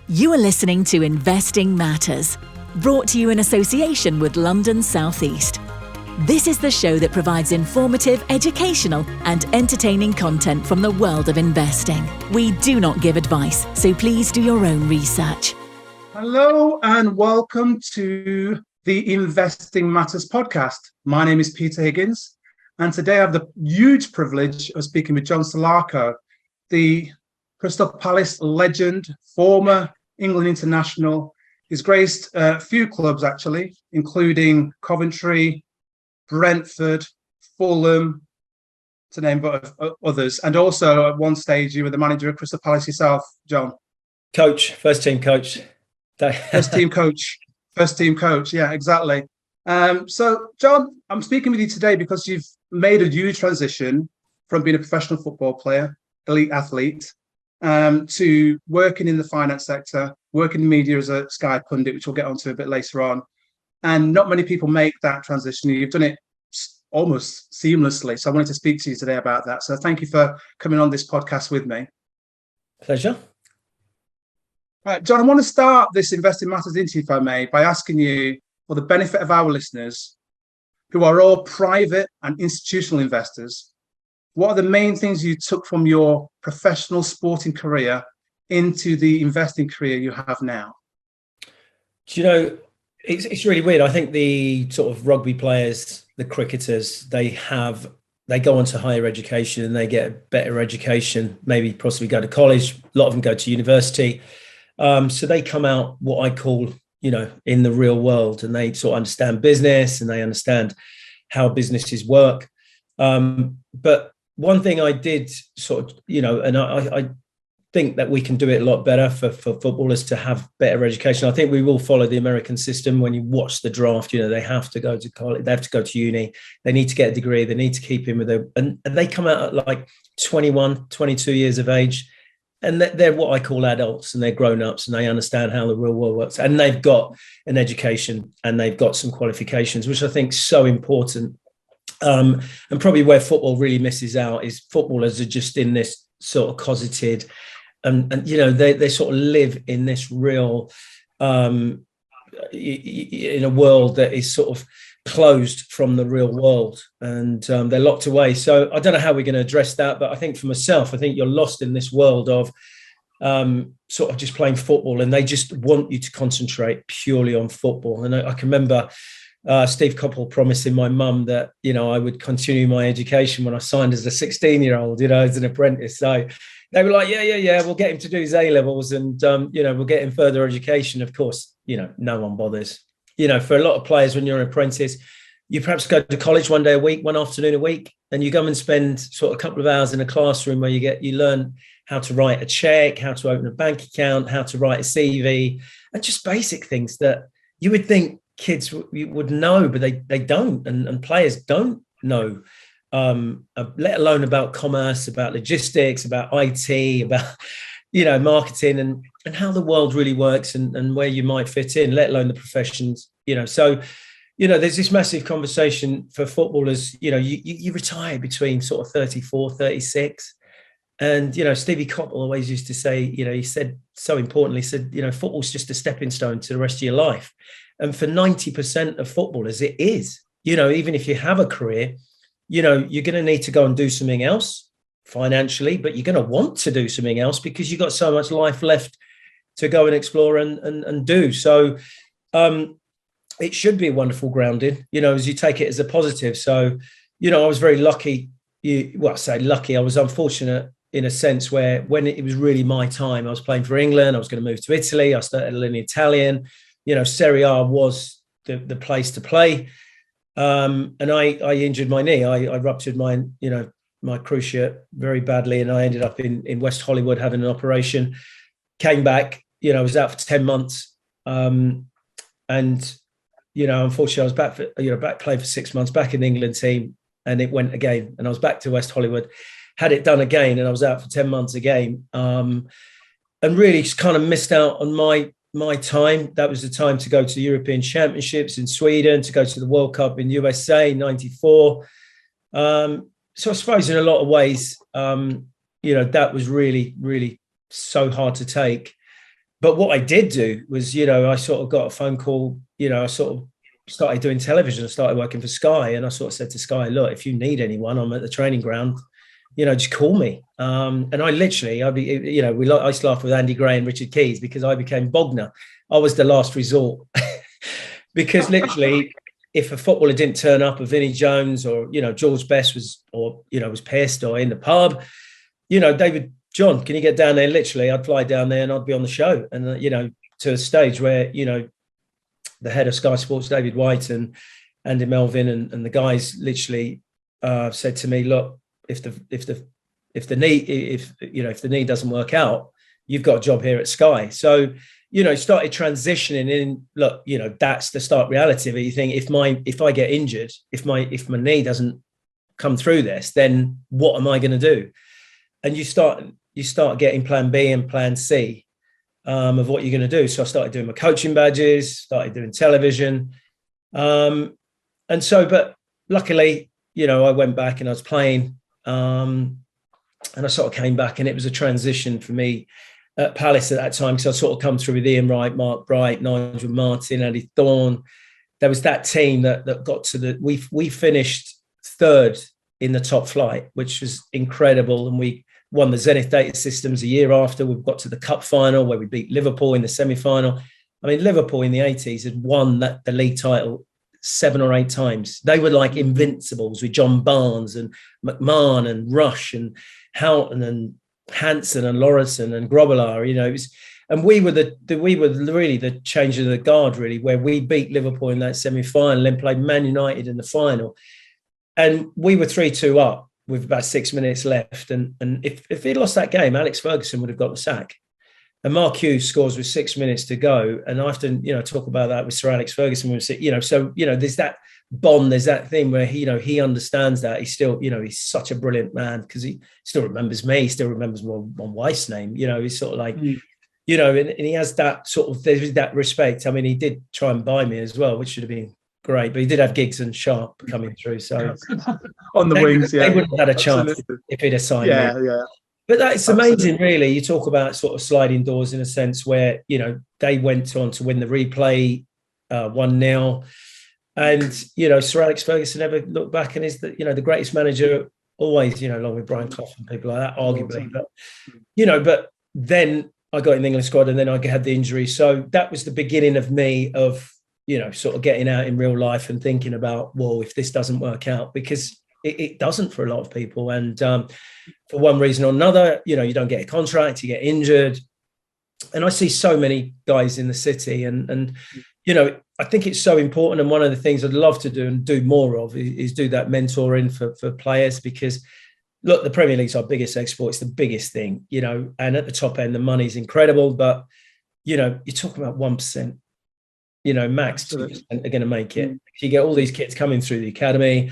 You are listening to Investing Matters, brought to you in association with London South East. This is the show that provides informative, educational and entertaining content from the world of investing. We do not give advice, so please do your own research. Hello and welcome to the Investing Matters podcast. My name is Peter Higgins, and today I have the huge privilege of speaking with John Salako, the Crystal Palace legend, former England international. He's graced a few clubs actually, including Coventry, Brentford, Fulham, to name but others. And also at one stage you were the manager of Crystal Palace yourself, John. First team coach. First team coach. Yeah, exactly. So John, I'm speaking with you today because you've made a huge transition from being a professional football player, elite athlete, to working in the finance sector, working in media as a Sky pundit, which we'll get onto a bit later on. And not many people make that transition. You've done it almost seamlessly. So I wanted to speak to you today about that. So thank you for coming on this podcast with me. Pleasure. Right, John, I want to start this Investing Matters interview, if I may, by asking you, for the benefit of our listeners, who are all private and institutional investors, what are the main things you took from your professional sporting career into the investing career you have now? Do you know, it's really weird. I think the sort of rugby players, the cricketers, they go on to higher education and they get a better education, maybe possibly go to college. A lot of them go to university. So they come out what I call, in the real world, and they sort of understand business and they understand how businesses work. But one thing I did sort of, and I think that we can do it a lot better for footballers to have better education. I think we will follow the American system. When you watch the draft, they have to go to college, they have to go to uni, they need to get a degree, they need to keep in with them. And they come out at like 21, 22 years of age. And they're what I call adults, and they're grown-ups, and they understand how the real world works. And they've got an education and they've got some qualifications, which I think is so important. And probably where football really misses out is footballers are just in this sort of cosseted, and they sort of live in this real, in a world that is sort of closed from the real world, and they're locked away. So I don't know how we're going to address that, but I think for myself, I think you're lost in this world of sort of just playing football, and they just want you to concentrate purely on football. And I can remember Steve Coppell promising my mum that I would continue my education when I signed as a 16-year-old, as an apprentice. So they were like, yeah, we'll get him to do his A-levels, and we'll get him further education. Of course, no one bothers. For a lot of players, when you're an apprentice, you perhaps go to college one day a week, one afternoon a week, and you go and spend sort of a couple of hours in a classroom where you learn how to write a check, how to open a bank account, how to write a CV, and just basic things that you would think kids would know, but they don't, and players don't know, let alone about commerce, about logistics, about IT, about marketing and how the world really works and where you might fit in, let alone the professions, So, there's this massive conversation for footballers, you retire between sort of 34, 36. And, Stevie Coppell always used to say, he said so importantly, football's just a stepping stone to the rest of your life. And for 90% of footballers, it is, even if you have a career, you're going to need to go and do something else financially, but you're going to want to do something else because you've got so much life left to go and explore and do. So it should be a wonderful grounding, as you take it as a positive. So, I was very lucky. I was unfortunate in a sense where when it was really my time, I was playing for England, I was going to move to Italy, I started learning Italian, Serie A was the place to play. And I injured my knee. I ruptured my cruciate very badly, and I ended up in West Hollywood having an operation. Came back, I was out for 10 months, and unfortunately, I was back playing for 6 months, back in the England team, and it went again, and I was back to West Hollywood, had it done again, and I was out for 10 months again, and really just kind of missed out on my time. That was the time to go to the European Championships in Sweden, to go to the World Cup in USA '94. So I suppose in a lot of ways, that was really, really so hard to take. But what I did do was, I sort of got a phone call, I sort of started doing television and started working for Sky. And I sort of said to Sky, look, if you need anyone, I'm at the training ground, just call me. And I literally, I used to laugh with Andy Gray and Richard Keys because I became Bogner. I was the last resort because literally if a footballer didn't turn up, or Vinnie Jones or, George Best was pissed or in the pub, David, John, can you get down there? Literally, I'd fly down there and I'd be on the show. And, to a stage where, the head of Sky Sports, David White, and Andy Melvin and the guys literally said to me, look, if the knee doesn't work out, you've got a job here at Sky. So, started transitioning in. Look, that's the stark reality of it. You think if I get injured, if my knee doesn't come through this, then what am I going to do? And you start getting plan B and plan C of what you're going to do. So I started doing my coaching badges, started doing television. But luckily, I went back and I was playing and I sort of came back, and it was a transition for me at Palace at that time. So I sort of come through with Ian Wright, Mark Bright, Nigel Martin, Andy Thorne. There was that team that got to we finished third in the top flight, which was incredible. And we won the Zenith Data Systems a year after. We got to the cup final where we beat Liverpool in the semi-final. I mean, Liverpool in the 80s had won the league title 7 or 8 times. They were like invincibles with John Barnes and McMahon and Rush and Houghton and Hansen and Lauritsen and Grobbelaar. And we were really the change of the guard, really, where we beat Liverpool in that semi-final and played Man United in the final. And we were 3-2 up with about 6 minutes left. And if he'd lost that game, Alex Ferguson would have got the sack. And Mark Hughes scores with 6 minutes to go. And I often, talk about that with Sir Alex Ferguson. There's that bond, there's that thing where he understands that. He's still, he's such a brilliant man because he still remembers me. He still remembers my wife's name. He's sort of like, and he has that sort of, there's that respect. I mean, he did try and buy me as well, which should have been great, but he did have Giggs and Sharp coming through. So on the wings, they wouldn't have had a chance if he'd have signed me. Yeah. But that's amazing, really. You talk about sort of sliding doors in a sense where, they went on to win the replay 1-0. And, Sir Alex Ferguson never looked back and is the greatest manager always, along with Brian Clough and people like that, arguably. But then I got in the England squad and then I had the injury. So that was the beginning of me of, sort of getting out in real life and thinking about, well, if this doesn't work out, because it doesn't for a lot of people. And for one reason or another, you don't get a contract, you get injured. And I see so many guys in the city and I think it's so important. And one of the things I'd love to do and do more of is do that mentoring for players, because look, the Premier League's our biggest export. It's the biggest thing, and at the top end, the money's incredible, but, you're talking about 1%. Max 2% are going to make it. You get all these kids coming through the academy.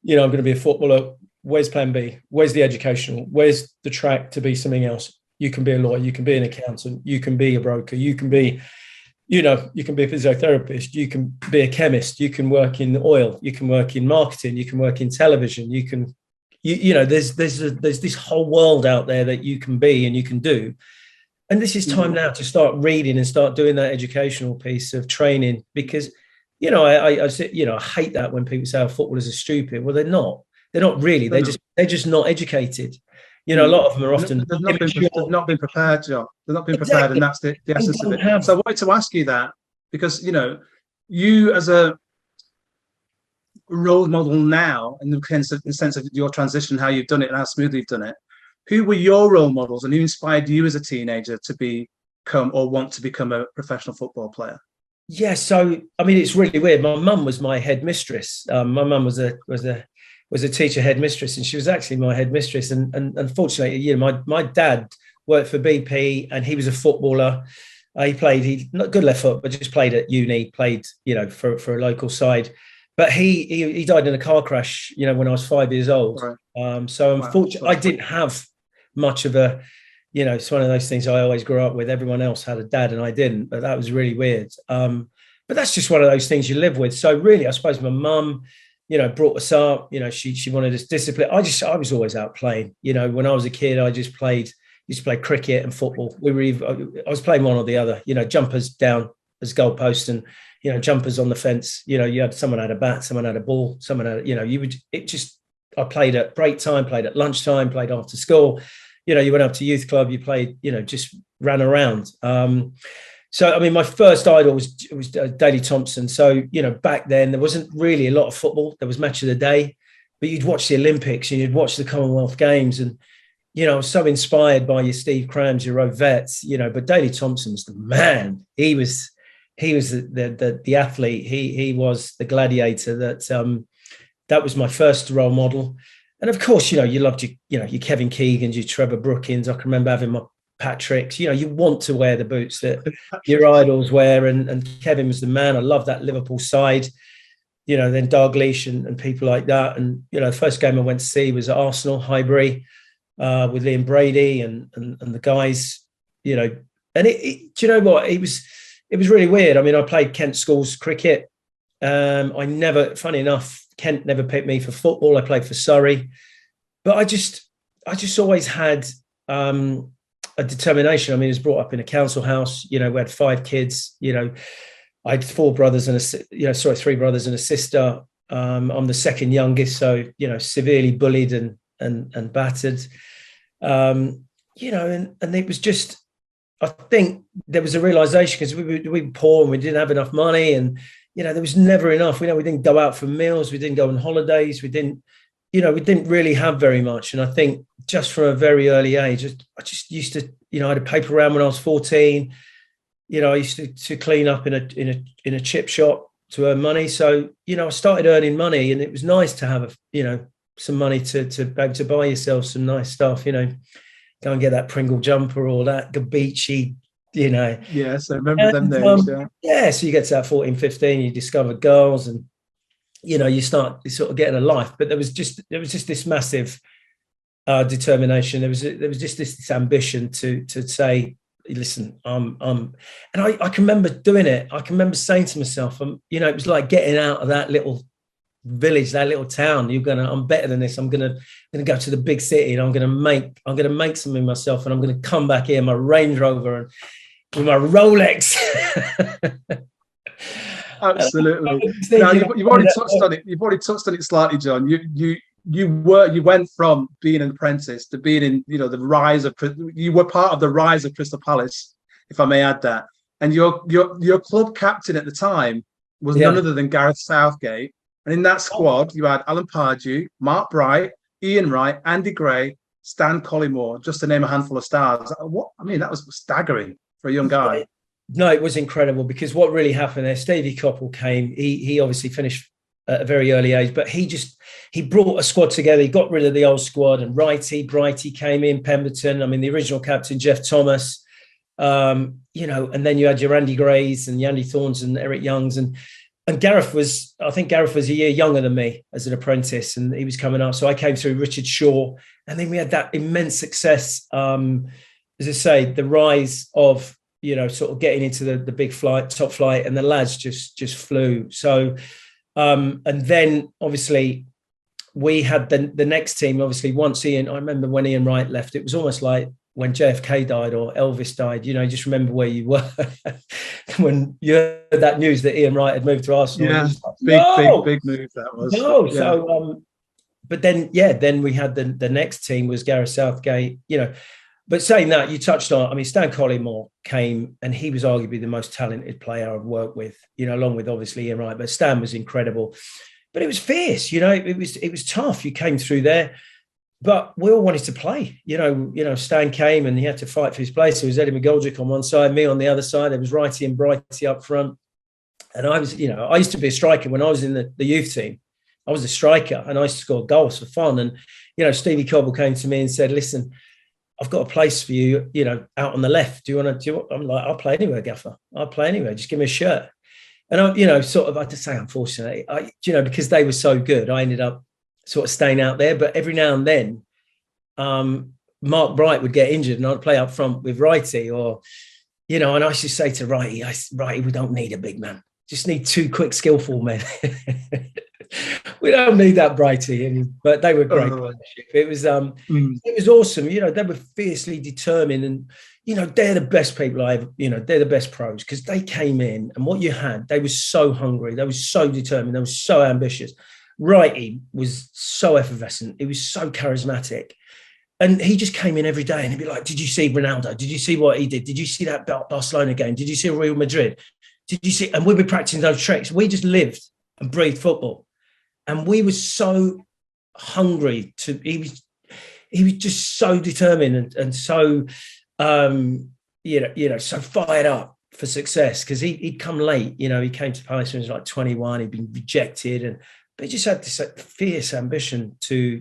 I'm going to be a footballer. Where's plan B? Where's the educational? Where's the track to be something else? You can be a lawyer. You can be an accountant. You can be a broker. You can be, you can be a physiotherapist. You can be a chemist. You can work in oil. You can work in marketing. You can work in television. You can, there's this whole world out there that you can be and you can do. And this is time now to start reading and start doing that educational piece of training, because, I hate that when people say, oh, footballers are stupid. Well, they're not. They're not really. They're just not educated. A lot of them are often they've not been prepared, John. They're not being prepared, and that's the essence of it. So I wanted to ask you that because you as a role model now, in the sense of your transition, how you've done it and how smoothly you've done it. Who were your role models, and who inspired you as a teenager to become or want to become a professional football player? Yeah, so I mean, it's really weird. My mum was my headmistress. My mum was a teacher headmistress, and she was actually my headmistress. And unfortunately, my dad worked for BP, and he was a footballer. He not good left foot, but just played at uni. Played for a local side. But he died in a car crash, when I was 5 years old. Right. So unfortunately, I didn't have much of a, it's one of those things I always grew up with. Everyone else had a dad and I didn't, but that was really weird. But that's just one of those things you live with. So really, I suppose my mum, brought us up. She wanted us discipline. I was always out playing. When I was a kid, I just played. used to play cricket and football. I was playing one or the other, jumpers down as goalposts and, jumpers on the fence. Someone had a bat, someone had a ball, someone had, I played at break time, played at lunchtime, played after school. You went up to youth club, you played, just ran around. So, I mean, my first idol was Daley Thompson. So, back then there wasn't really a lot of football. There was Match of the Day, but you'd watch the Olympics and you'd watch the Commonwealth Games. And, I was so inspired by your Steve Crams, your Vets, but Daley Thompson was the man. He was the athlete. He was the gladiator that was my first role model. And of course, you loved your Kevin Keegans, your Trevor Brookins. I can remember having my Patricks. You want to wear the boots that your idols wear. And Kevin was the man. I love that Liverpool side, then Dalglish and people like that. And, the first game I went to see was at Arsenal, Highbury, with Liam Brady and the guys, and do you know what? It was really weird. I mean, I played Kent schools cricket. Funny enough, Kent never picked me for football. I played for Surrey, but I just always had a determination. I mean, I was brought up in a council house. We had 5 kids. I had 3 brothers and a sister. I'm the second youngest, so severely bullied and battered. And it was just. I think there was a realization because we were poor and we didn't have enough money, and there was never enough. We didn't go out for meals, we didn't go on holidays, we didn't really have very much. And I think just from a very early age, I just used to, I had a paper round when I was 14. I used to clean up in a chip shop to earn money. So I started earning money, and it was nice to have some money to be able to buy yourself some nice stuff. Go and get that Pringle jumper or that Gabechi, Yes, I remember them names, so you get to that 14, 15, you discover girls and, you start sort of getting a life. But there was just this massive determination. There was just this ambition to say, listen, and I can remember doing it. I can remember saying to myself, it was like getting out of that little village, that little town. I'm better than this. I'm gonna go to the big city, and I'm gonna make something myself, and I'm gonna come back here, my Range Rover and with my Rolex. Absolutely. Now you've already touched on it. You've already touched on it slightly, John. You went from being an apprentice to being in the rise of. You were part of the rise of Crystal Palace, if I may add that. And your club captain at the time was none other than Gareth Southgate. And in that squad, you had Alan Pardew, Mark Bright, Ian Wright, Andy Gray, Stan Collymore, just to name a handful of stars. That was staggering for a young guy. No, it was incredible, because what really happened there, Stevie Coppell came. He obviously finished at a very early age, but he brought a squad together. He got rid of the old squad, and Brighty came in, Pemberton. I mean, the original captain, Jeff Thomas, and then you had your Andy Grays and Yandy Thorns and Eric Youngs. And Gareth was a year younger than me as an apprentice, and he was coming up. So I came through Richard Shaw, and then we had that immense success. As I say, the rise of, sort of getting into the big flight, top flight, and the lads just flew. So, and then obviously we had the next team, obviously once I remember when Ian Wright left, it was almost like when JFK died or Elvis died, just remember where you were when you heard that news that Ian Wright had moved to Arsenal. Yeah, big move that was. No, yeah. So, but then we had the next team was Gareth Southgate, But saying that, you touched on, Stan Collymore came, and he was arguably the most talented player I've worked with, along with obviously Ian Wright, but Stan was incredible. But it was fierce, it was tough. You came through there. But we all wanted to play. Stan came and he had to fight for his place. There was Eddie McGoldrick on one side, me on the other side. There was Wrighty and Brighty up front. And I was, I used to be a striker when I was in the youth team. I was a striker and I used to score goals for fun. And, Stevie Coppell came to me and said, listen, I've got a place for you, out on the left. I'm like, I'll play anywhere, Gaffer. I'll play anywhere. Just give me a shirt. And I had to say, unfortunately, because they were so good, I ended up sort of staying out there. But every now and then, Mark Bright would get injured and I'd play up front with Wrighty, or, and I used to say to Wrighty, we don't need a big man. Just need 2 quick, skillful men. We don't need that Brighty, but they were great partnership. It was awesome. You know, they were fiercely determined, and you know, they're the best people I ever. You know, they're the best pros because they came in, and what you had, they were so hungry, they were so determined, they were so ambitious. Righty was so effervescent. He was so charismatic. And he just came in every day and he'd be like, did you see Ronaldo? Did you see what he did? Did you see that Barcelona game? Did you see Real Madrid? Did you see? And we'd be practicing those tricks. We just lived and breathed football. And we were so hungry he was just so determined and so, so fired up for success because he'd come late. You know, he came to Palace when he was like 21. He'd been rejected. But he just had this fierce ambition to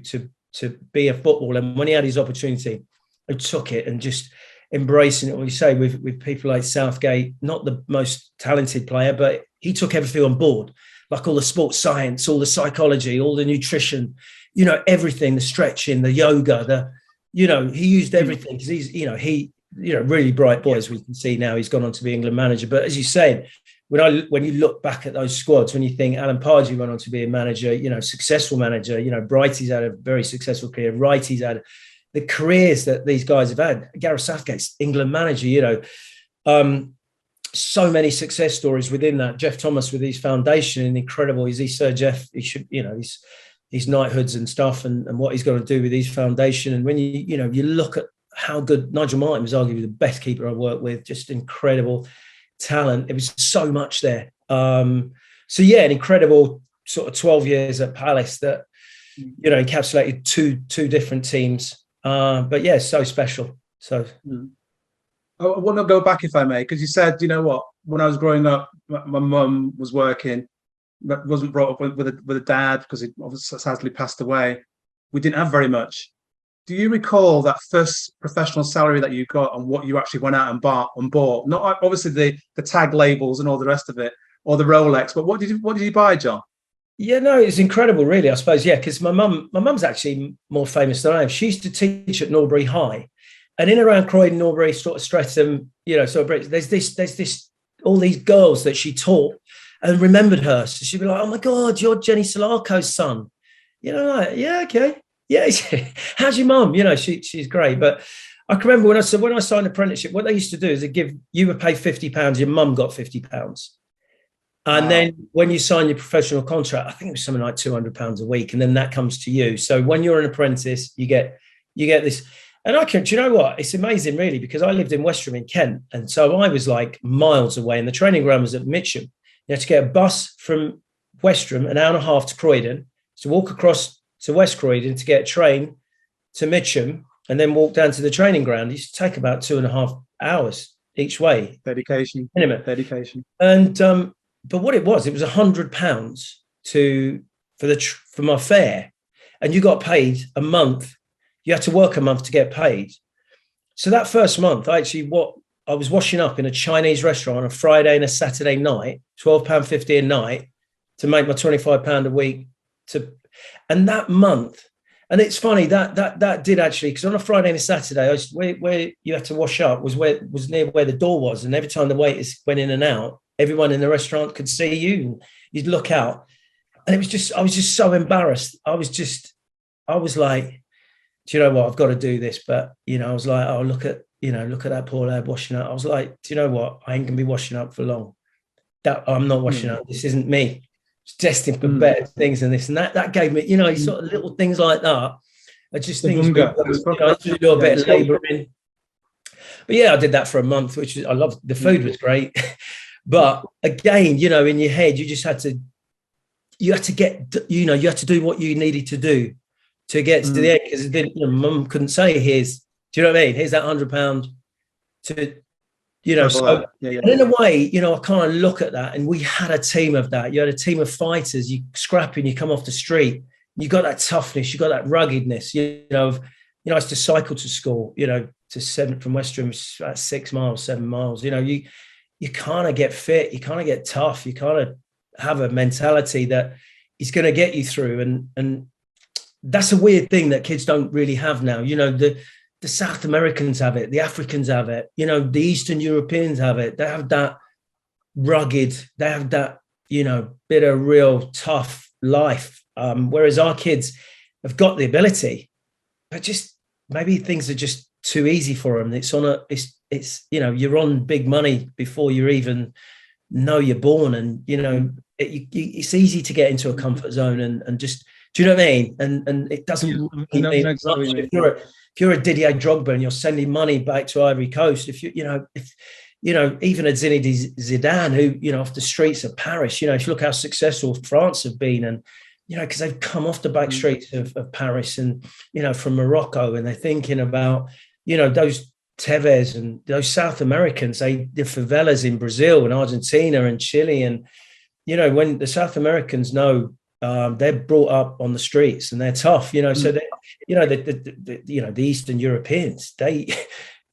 be a footballer, and when he had his opportunity, he took it and just embracing it. What you say with people like Southgate, not the most talented player, but he took everything on board, like all the sports science, all the psychology, all the nutrition, you know, everything, the stretching, the yoga, he used everything because he's, really bright boy, as we can see now. He's gone on to be England manager. But as you said, when you look back at those squads, when you think Alan Pardew went on to be a manager, successful manager, Brighty's had a very successful career. Wrighty's had the careers that these guys have had. Gareth Southgate's England manager, so many success stories within that. Jeff Thomas with his foundation, and incredible. Is he Sir Jeff? He should, his knighthoods and stuff, and what he's got to do with his foundation. And when you look at how good Nigel Martin was, arguably the best keeper I've worked with, just incredible talent. It was so much there. An incredible sort of 12 years at Palace that encapsulated two different teams. So special. So I want to go back, if I may, because you said, when I was growing up, my mum was working, but wasn't brought up with a dad because he obviously sadly passed away. We didn't have very much. Do you recall that first professional salary that you got and what you actually went out and bought? Not obviously the tag labels and all the rest of it, or the Rolex, but what did you buy, John? Yeah, no, it's incredible, really, I suppose. Yeah, because my mum's actually more famous than I am. She used to teach at Norbury High, and in around Croydon, Norbury, sort of Streatham, there's this all these girls that she taught and remembered her. So she'd be like, "Oh my God, you're Jenny Salako's son." Yeah, okay. Yeah, how's your mum? She's great. But I can remember when I signed apprenticeship, what they used to do is you would pay £50, your mum got £50. And then when you sign your professional contract, I think it was something like £200 a week, and then that comes to you. So when you're an apprentice, you get this. And do you know what? It's amazing, really, because I lived in Westerham in Kent, and so I was like miles away, and the training ground was at Mitcham. You had to get a bus from Westerham, an hour and a half to Croydon, to walk across to West Croydon to get a train to Mitcham, and then walk down to the training ground. It used to take about 2.5 hours each way. Dedication. Minimum. Dedication. And but what it was £100 for my fare, and you got paid a month. You had to work a month to get paid. So that first month, I was washing up in a Chinese restaurant on a Friday and a Saturday night, £12.50 a night, to make my £25 a week. And that month, and it's funny that did actually, because on a Friday and a Saturday, where you had to wash up was near where the door was, and every time the waiters went in and out, everyone in the restaurant could see you, and you'd look out, and I was just so embarrassed. I was like, do you know what? I've got to do this, but I was like, oh, look at that poor lad washing up. I was like, do you know what? I ain't gonna be washing up for long. I'm not washing up. This isn't me. It's destined for better things than this, and that gave me, sort of little things like that. I just think I do a bit of labouring. But yeah, I did that for a month, which I loved. The food was great, but again, in your head, you had to do what you needed to do to get to the end, because mum couldn't say, do you know what I mean? Here's that £100 to. And in a way, I kind of look at that, and we had a team of that. You had a team of fighters. You scrapping, you come off the street, you got that toughness, you got that ruggedness. I used to cycle to school. From Westerham, about 6 miles, 7 miles. You kind of get fit, you kind of get tough, you kind of have a mentality that is going to get you through, and that's a weird thing that kids don't really have now. The South Americans have it, the Africans have it, the Eastern Europeans have it. They have that rugged, they have that, bit of real tough life. Whereas our kids have got the ability, but just maybe things are just too easy for them. It's you're on big money before you even know you're born, and it's easy to get into a comfort zone and just, do you know what I mean? And it doesn't mean exactly much. If you're a Didier Drogba and you're sending money back to Ivory Coast, if even a Zinedine Zidane, who off the streets of Paris, if you look how successful France have been, and because they've come off the back streets of Paris and from Morocco, and they're thinking about those Tevez and those South Americans, the favelas in Brazil and Argentina and Chile, and when the South Americans know they're brought up on the streets and they're tough, so they, the Eastern Europeans, they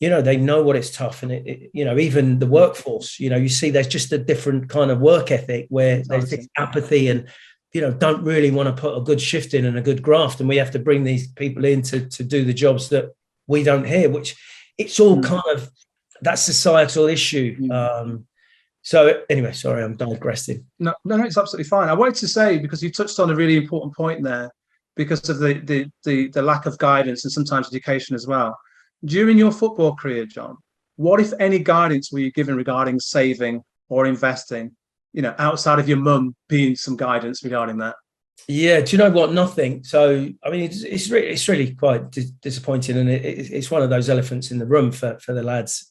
know what it's tough, and even the workforce, you see there's just a different kind of work ethic where there's this apathy and don't really want to put a good shift in and a good graft, and we have to bring these people in to do the jobs that we don't hear, which it's all kind of that societal issue. So anyway, sorry, I'm digressing. No, it's absolutely fine. I wanted to say, because you touched on a really important point there, because of the lack of guidance and sometimes education as well. During your football career, John, what, if any, guidance were you given regarding saving or investing, outside of your mum being some guidance regarding that? Yeah, do you know what? Nothing. So, I mean, it's really quite disappointing, and it's one of those elephants in the room for the lads,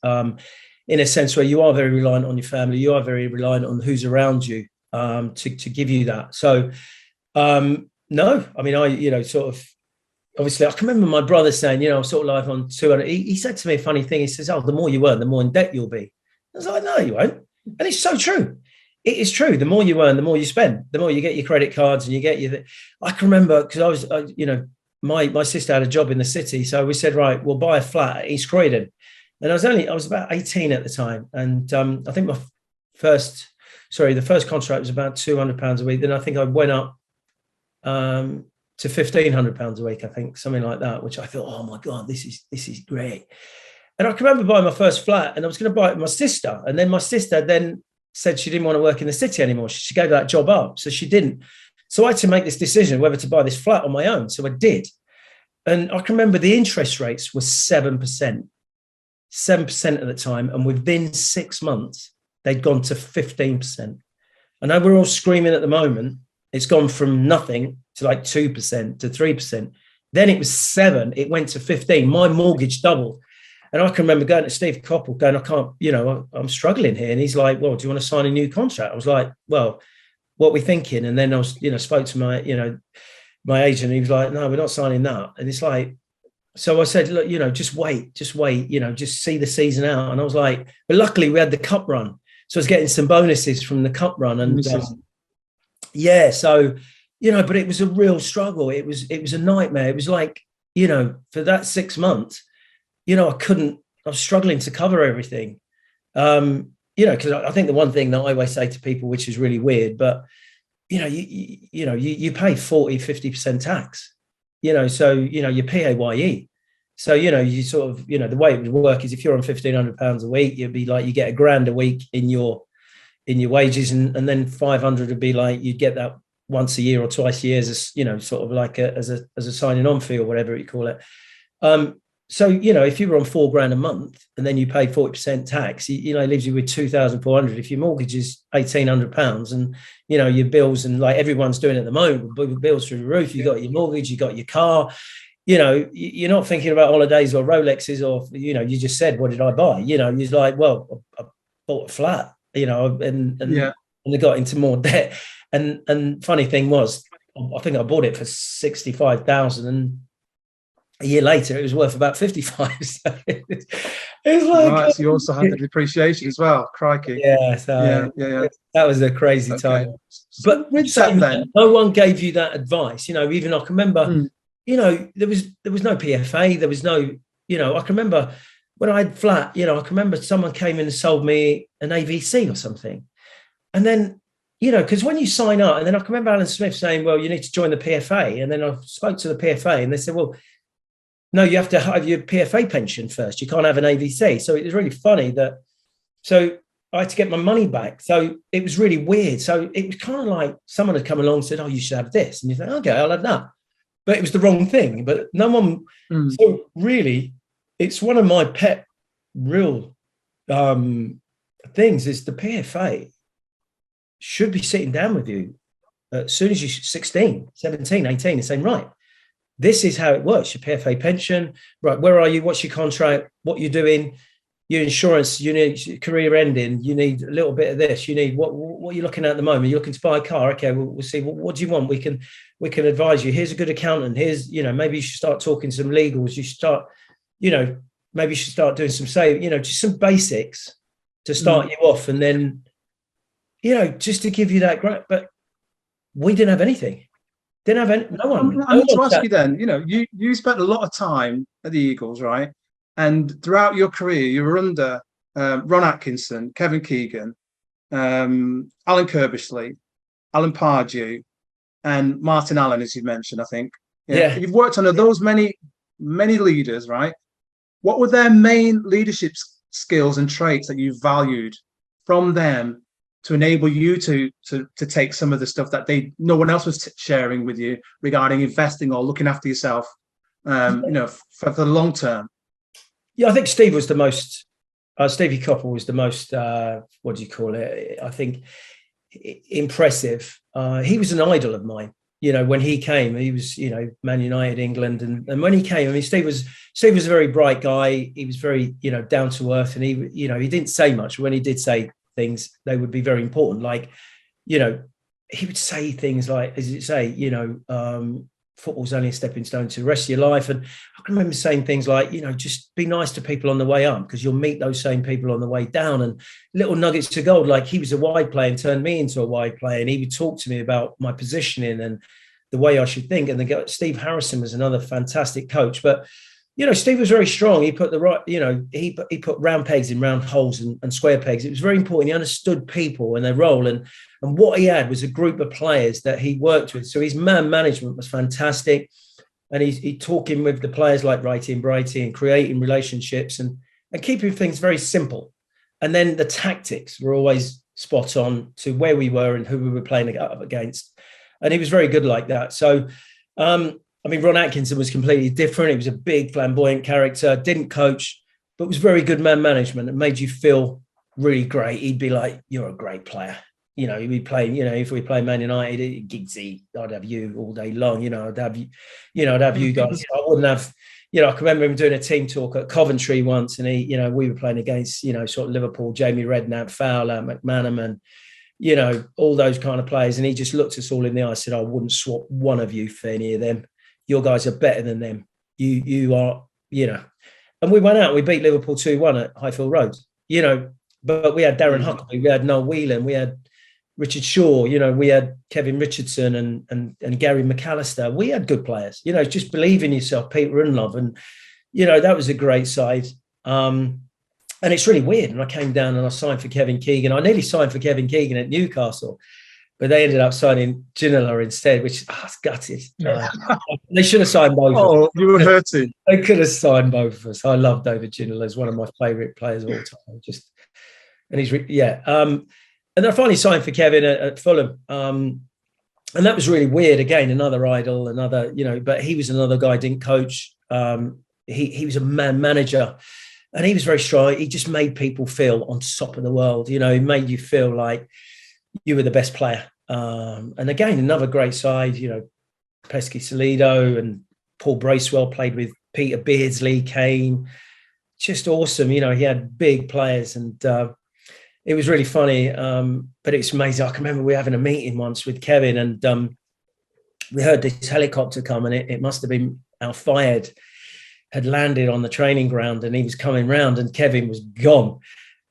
in a sense where you are very reliant on your family, you are very reliant on who's around you to give you that. So, no, I mean, I sort of, obviously, I can remember my brother saying, sort of like on 200. He said to me a funny thing. He says, "Oh, the more you earn, the more in debt you'll be." I was like, "No, you won't," and it's so true. It is true. The more you earn, the more you spend. The more you get your credit cards and you get your. I can remember because my sister had a job in the city, so we said, right, we'll buy a flat at East Croydon, and I was about 18 at the time, and I think the first contract was about £200 a week. Then I think I went up to £1,500 a week. I think something like that, which I thought, oh my god, this is great. And I can remember buying my first flat, and I was going to buy it with my sister, and then my sister then said she didn't want to work in the city anymore. She gave that job up, so she didn't. So I had to make this decision whether to buy this flat on my own. So I did. And I can remember the interest rates were 7% at the time. And within 6 months, they'd gone to 15%. I know we're all screaming at the moment. It's gone from nothing to like 2% to 3%. Then it was 7. It went to 15. My mortgage doubled. And I can remember going to Steve Coppell going, I can't, I'm struggling here. And he's like, well, do you want to sign a new contract? I was like, well, what are we thinking? And then I was, spoke to my agent. He was like, no, we're not signing that. And it's like, so I said, look, just wait, just see the season out. And I was like, but luckily we had the cup run. So I was getting some bonuses from the cup run. And so, but it was a real struggle. It was a nightmare. It was like, for that 6 months, I was struggling to cover everything. Because I think the one thing that I always say to people, which is really weird, but, you pay 40, 50% tax, so, you're PAYE. So, you sort of, the way it would work is if you're on £1,500 a week, you'd be like, you get £1,000 a week in your wages. And then 500 would be like, you'd get that once a year or twice a year as sort of like as a signing on fee or whatever you call it. So, if you were on £4,000 a month and then you paid 40% tax, it leaves you with 2,400. If your mortgage is £1,800 and, your bills, and like everyone's doing at the moment, bills through the roof, you got your mortgage, you got your car, you're not thinking about holidays or Rolexes or, you just said, what did I buy? You're like, well, I bought a flat, and they got into more debt. And funny thing was, I think I bought it for 65,000 and a year later, it was worth about 55. So it's like, right, so you also had the depreciation as well. Crikey. Yeah. So that was a crazy time. So but with that, then, no one gave you that advice. Even I can remember, there was no PFA. There was no, I can remember when I had flat. I can remember someone came in and sold me an AVC or something, and then. Because when you sign up, and then I can remember Alan Smith saying, well, you need to join the PFA. And then I spoke to the PFA and they said, well, no, you have to have your PFA pension first. You can't have an AVC. So it was really funny that, so I had to get my money back. So it was really weird. So it was kind of like someone had come along and said, oh, you should have this. And you think, okay, I'll have that. But it was the wrong thing. But no one. So really, it's one of my pet real things is the PFA should be sitting down with you as soon as you're 16, 17, 18 and saying, right, this is how it works. Your PFA pension, right, where are you? What's your contract? What you're doing? Your insurance, you need career ending, you need a little bit of this, you need what are you looking at the moment? You're looking to buy a car. Okay, we'll see. What do you want? We can advise you. Here's a good accountant. Here's, maybe you should start talking some legals. You should start, maybe you should start doing some just some basics to start you off. And then, just to give you that grant. But we didn't have anything. Didn't have no one. I need to ask you then, you spent a lot of time at the Eagles, right? And throughout your career, you were under Ron Atkinson, Kevin Keegan, Alan Kirbishley, Alan Pardew, and Martin Allen, as you mentioned, I think. Yeah. You've worked under those many leaders, right? What were their main leadership skills and traits that you valued from them to enable you to take some of the stuff that no one else was sharing with you regarding investing or looking after yourself, for the long term? Yeah, I think Steve was the most, Stevie Coppell was the most, what do you call it? I think impressive. He was an idol of mine. When he came, he was, Man United, England. And when he came, I mean, Steve was a very bright guy. He was very, down to earth. And he didn't say much. When he did say things, they would be very important. Like, he would say things like, as you say, football's only a stepping stone to the rest of your life. And I can remember saying things like, just be nice to people on the way up because you'll meet those same people on the way down. And little nuggets to gold, like he was a wide player and turned me into a wide player. And he would talk to me about my positioning and the way I should think. And Steve Harrison was another fantastic coach. But, Steve was very strong. He put the right, he put round pegs in round holes and square pegs. It was very important. He understood people and their role. And what he had was a group of players that he worked with. So his man management was fantastic. And he talking with the players like Righty and Brighty and creating relationships and keeping things very simple. And then the tactics were always spot on to where we were and who we were playing up against. And he was very good like that. So, Ron Atkinson was completely different. He was a big, flamboyant character, didn't coach, but was very good man management and made you feel really great. He'd be like, you're a great player. He'd be playing, if we play Man United, Giggsy, I'd have you all day long. I'd have you guys. I wouldn't have, I can remember him doing a team talk at Coventry once and we were playing against, sort of Liverpool, Jamie Redknapp, Fowler, McManaman, all those kind of players. And he just looked us all in the eye and said, I wouldn't swap one of you for any of them. Your guys are better than them. You are, and we went out, we beat Liverpool 2-1 at Highfield Road, but we had Darren Huckley, we had Noel Whelan, we had Richard Shaw, we had Kevin Richardson and Gary McAllister. We had good players, just believe in yourself, Peter Unlove. And, that was a great side. And it's really weird. And I came down and I signed for Kevin Keegan. I nearly signed for Kevin Keegan at Newcastle, but they ended up signing Ginola instead, which I was gutted. They should have signed both. Oh, you were hurting. They could have signed both of us. I love David Ginola. He's one of my favourite players of all time. And then I finally signed for Kevin at Fulham. And that was really weird. Again, another idol, but he was another guy, didn't coach. He was a man manager and he was very strong. He just made people feel on top of the world. He made you feel like you were the best player. And again, another great side, Pesky Salido and Paul Bracewell played with Peter Beardsley, Kane. Just awesome. He had big players and it was really funny, but it's amazing. I can remember we were having a meeting once with Kevin and we heard this helicopter come and it must have been Al Fayed had landed on the training ground and he was coming round and Kevin was gone.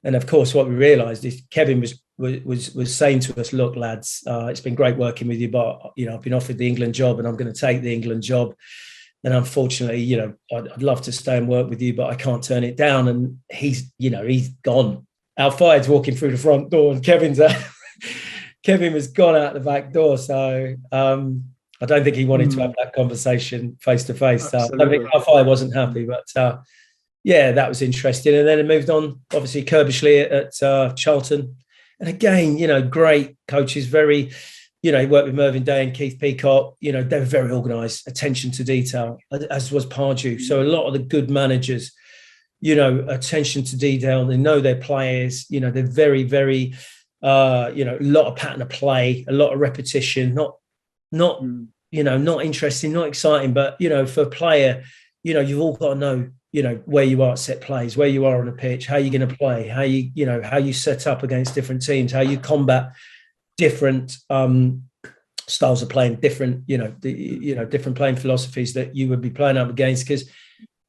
And of course, what we realised is Kevin was saying to us, look, lads, it's been great working with you, but, I've been offered the England job and I'm going to take the England job. And unfortunately, I'd love to stay and work with you, but I can't turn it down. And he's gone. Al Fayed's walking through the front door and Kevin was gone out the back door. So I don't think he wanted to have that conversation face to face. I don't think Al Fayed wasn't happy, but yeah, that was interesting. And then it moved on, obviously, Kirbishley at Charlton. And again, great coaches, very, he worked with Mervyn Day and Keith Peacock. They were very organised, attention to detail, as was Pardew. So a lot of the good managers, attention to detail. They know their players. They're very, very, a lot of pattern of play, a lot of repetition. Not interesting, not exciting, but for a player, you've all got to know, where you are at set plays, where you are on the pitch, how you're going to play, how you set up against different teams, how you combat different styles of playing, different different playing philosophies that you would be playing up against. Because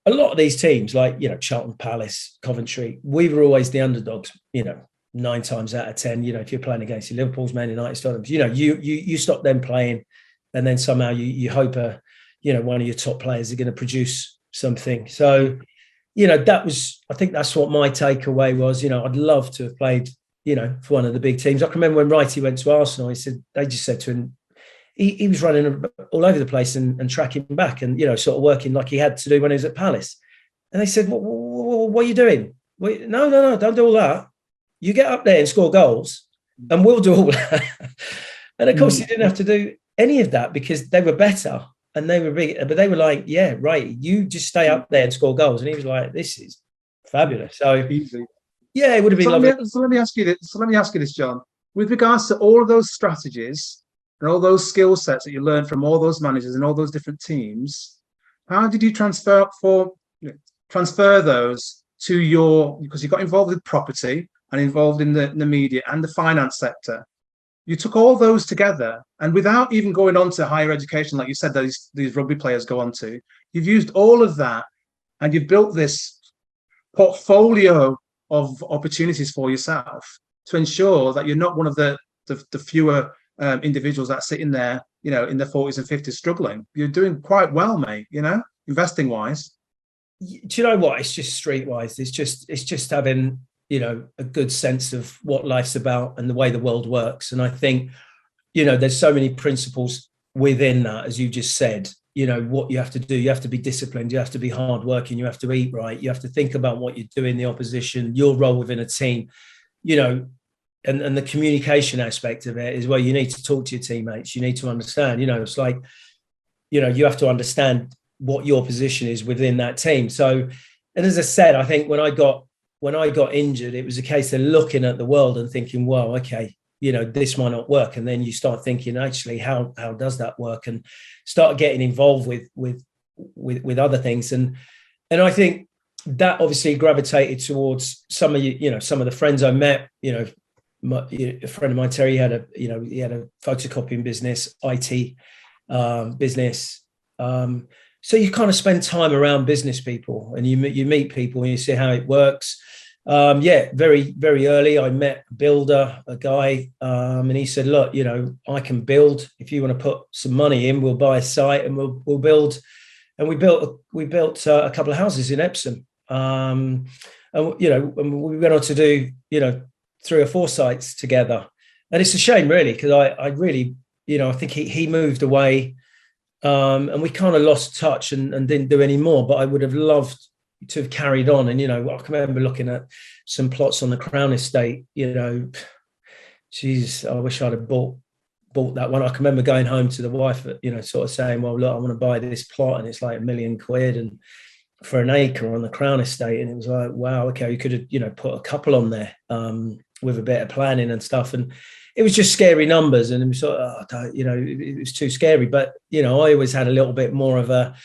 a lot of these teams, like Charlton, Palace, Coventry, we were always the underdogs. 9 times out of 10, if you're playing against the Liverpool's, Man United, Tottenham's, you stop them playing, and then somehow you hope one of your top players are going to produce something. So, I think that's what my takeaway was. I'd love to have played, for one of the big teams. I can remember when Wrighty went to Arsenal, they just said to him, he was running all over the place and tracking back and, sort of working like he had to do when he was at Palace. And they said, what are you doing? No, don't do all that. You get up there and score goals and we'll do all that. And of course, he didn't have to do any of that because they were better. And they were big, but they were like, yeah, right. You just stay up there and score goals. And he was like, this is fabulous. So, easy. Yeah, it would have been lovely. So let me ask you this, John. With regards to all of those strategies and all those skill sets that you learned from all those managers and all those different teams, how did you transfer those to because you got involved with property and involved in the media and the finance sector? You took all those together, and without even going on to higher education, like you said, these rugby players go on to, you've used all of that, and you've built this portfolio of opportunities for yourself to ensure that you're not one of the fewer individuals that are sitting there, in their 40s and 50s struggling. You're doing quite well, mate. Investing wise. Do you know what? It's just streetwise. It's just having a good sense of what life's about and the way the world works. And I think, there's so many principles within that, as you just said, what you have to do. You have to be disciplined. You have to be hardworking. You have to eat right. You have to think about what you do in the opposition, your role within a team, and the communication aspect of it is where you need to talk to your teammates. You need to understand, it's like, you have to understand what your position is within that team. So, and as I said, I think when I got injured, it was a case of looking at the world and thinking, well, okay, this might not work. And then you start thinking, actually, how does that work? And start getting involved with other things. And I think that obviously gravitated towards some of the friends I met. A friend of mine, Terry, he had a photocopying business, IT business. So you kind of spend time around business people, and you meet people and you see how it works. Very, very early, I met a builder, a guy, and he said, look, I can build. If you want to put some money in, we'll buy a site and we'll build. And we built a couple of houses in Epsom. And we went on to do, 3 or 4 sites together. And it's a shame, really, because I really, I think he moved away. And we kind of lost touch and didn't do any more, but I would have loved to have carried on. And, I can remember looking at some plots on the Crown Estate, geez, I wish I'd have bought that one. I can remember going home to the wife, sort of saying, well, look, I want to buy this plot and it's like £1 million and for an acre on the Crown Estate. And it was like, wow, okay, you could have, put a couple on there with a bit of planning and stuff. And it was just scary numbers, and it was sort of, it was too scary. But, I always had a little bit more of a,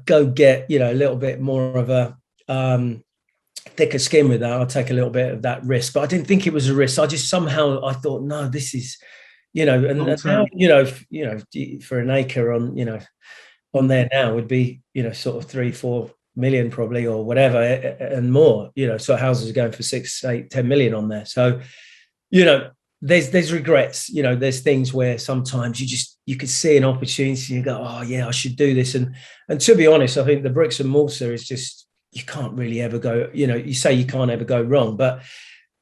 go get, a little bit more of a thicker skin with that. I'll take a little bit of that risk, but I didn't think it was a risk. I thought, no, this is, and now, for an acre on there now would be, sort of 3-4 million probably, or whatever, and more, so houses are going for 6, 8, 10 million on there. So, there's regrets, there's things where sometimes you could see an opportunity and you go, oh yeah, I should do this. And to be honest, I think the bricks and mortar is just, you can't really ever go, you say you can't ever go wrong. But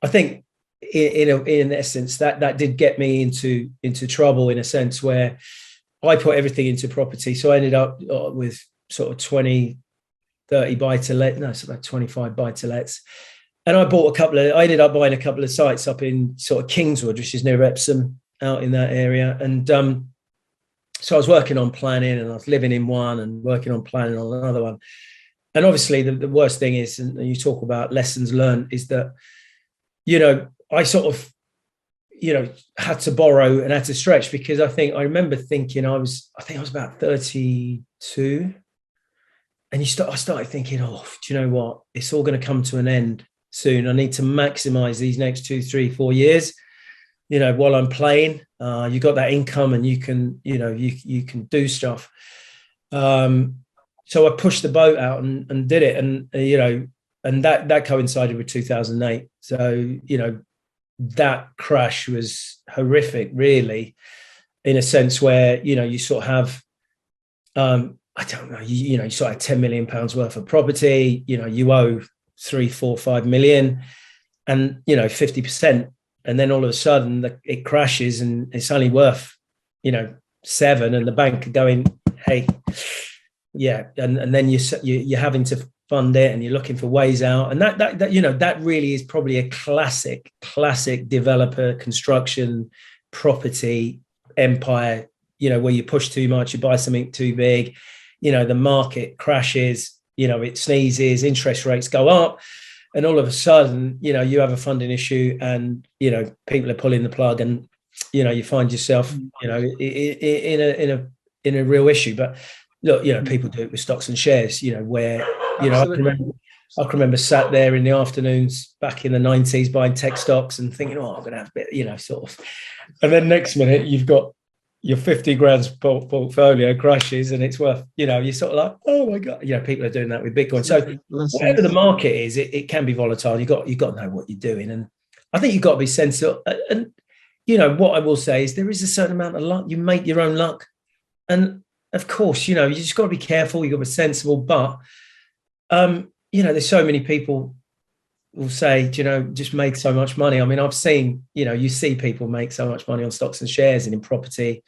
I think in essence, that did get me into trouble, in a sense where I put everything into property. So I ended up with sort of 20 30 buy-to-let. No, it's about 25 buy-to-lets. And I ended up buying a couple of sites up in sort of Kingswood, which is near Epsom, out in that area. And so I was working on planning, and I was living in one and working on planning on another one. And obviously the worst thing is, and you talk about lessons learned, is that, I sort of, had to borrow and had to stretch, because I remember thinking I was about 32. And I started thinking, oh, do you know what? It's all going to come to an end soon. I need to maximize these next 2, 3, 4 years, while I'm playing. You got that income, and you can, you can do stuff. So I pushed the boat out and did it. And, and that coincided with 2008. So, that crash was horrific, really, in a sense where, you sort of have, I don't know, you sort of have 10 million pounds worth of property, you owe 3, 4, 5 million, and, 50%. And then all of a sudden it crashes and it's only worth, 7, and the bank are going, hey, yeah. And then you're having to fund it, and you're looking for ways out. And that really is probably a classic developer construction property empire, where you push too much, you buy something too big, the market crashes, it sneezes, interest rates go up, and all of a sudden, you have a funding issue, and, people are pulling the plug, and, you find yourself, in a real issue. But look, people do it with stocks and shares, where, I can remember sat there in the afternoons back in the 90s buying tech stocks and thinking, oh, I'm going to have a bit, sort of. And then next minute you've got your 50 grand portfolio crashes, and it's worth, you're sort of like, oh my God, people are doing that with Bitcoin. So whatever the market is, it can be volatile. You've got to know what you're doing. And I think you've got to be sensible. And, what I will say is there is a certain amount of luck. You make your own luck. And of course, you just got to be careful. You've got to be sensible. But, there's so many people will say, just made so much money. I mean, I've seen, you see people make so much money on stocks and shares and in property.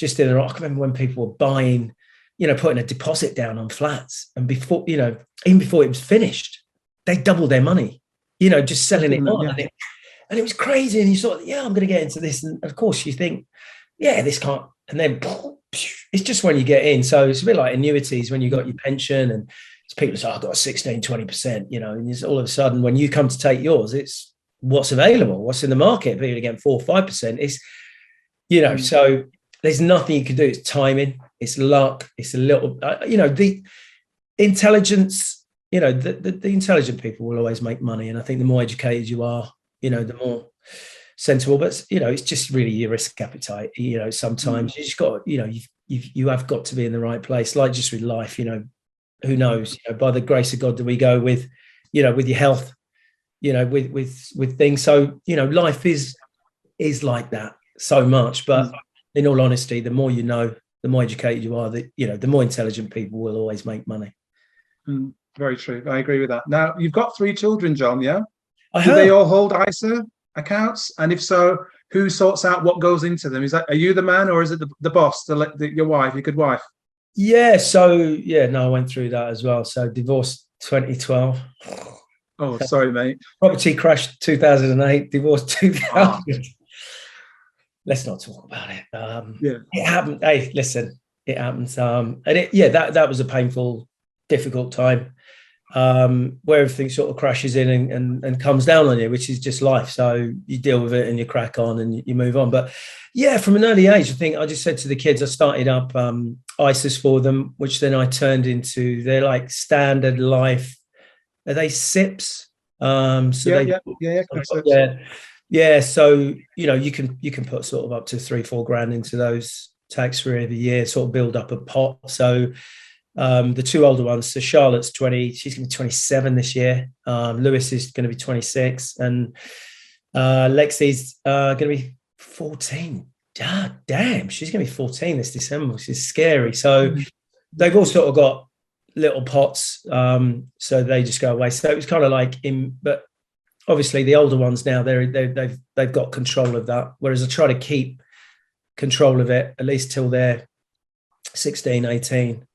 I can remember when people were buying, putting a deposit down on flats, and before, even before it was finished, they doubled their money, just selling it on. Yeah. And it was crazy. And you thought, yeah, I'm going to get into this. And of course you think, yeah, this can't. And then it's just when you get in. So it's a bit like annuities when you got your pension, and people say, I've got a 16, 20%, and it's all of a sudden when you come to take yours, it's what's available, what's in the market. People are getting 4 or 5%. It's, so there's nothing you can do. It's timing, it's luck, it's a little, the intelligence, the intelligent people will always make money. And I think the more educated you are, the more sensible, but, it's just really your risk appetite. Sometimes you just got, you have got to be in the right place, like just with life, who knows, by the grace of God do we go with, with your health, with things. So, life is like that so much, but in all honesty, the more, the more educated you are, the more intelligent people will always make money. Very true. I agree with that. Now, you've got 3 children, John, yeah? Do they all hold ISA accounts? And if so, who sorts out what goes into them? Are you the man, or is it the boss, your wife, your good wife? Yeah. So, I went through that as well. So divorced 2012. Oh, sorry, mate. Property crashed 2008, divorced 2000. Let's not talk about it. It happened. Hey, listen, it happens. And that was a painful, difficult time, where everything sort of crashes in and comes down on you, which is just life. So you deal with it and you crack on and you move on. But yeah, from an early age, I think I just said to the kids, I started up ISAs for them, which then I turned into, they're like standard life. Are they SIPs? So you can put sort of up to 3-4 grand into those tax-free every year, sort of build up a pot. So the 2 older ones, so Charlotte's 20, she's going to be 27 this year. Lewis is going to be 26, and Lexi's going to be 14. God damn, she's going to be 14 this December, which is scary. So they've all sort of got little pots, so they just go away. So it was kind of like but obviously the older ones now, they've got control of that, whereas I try to keep control of it at least till they're 16, 18.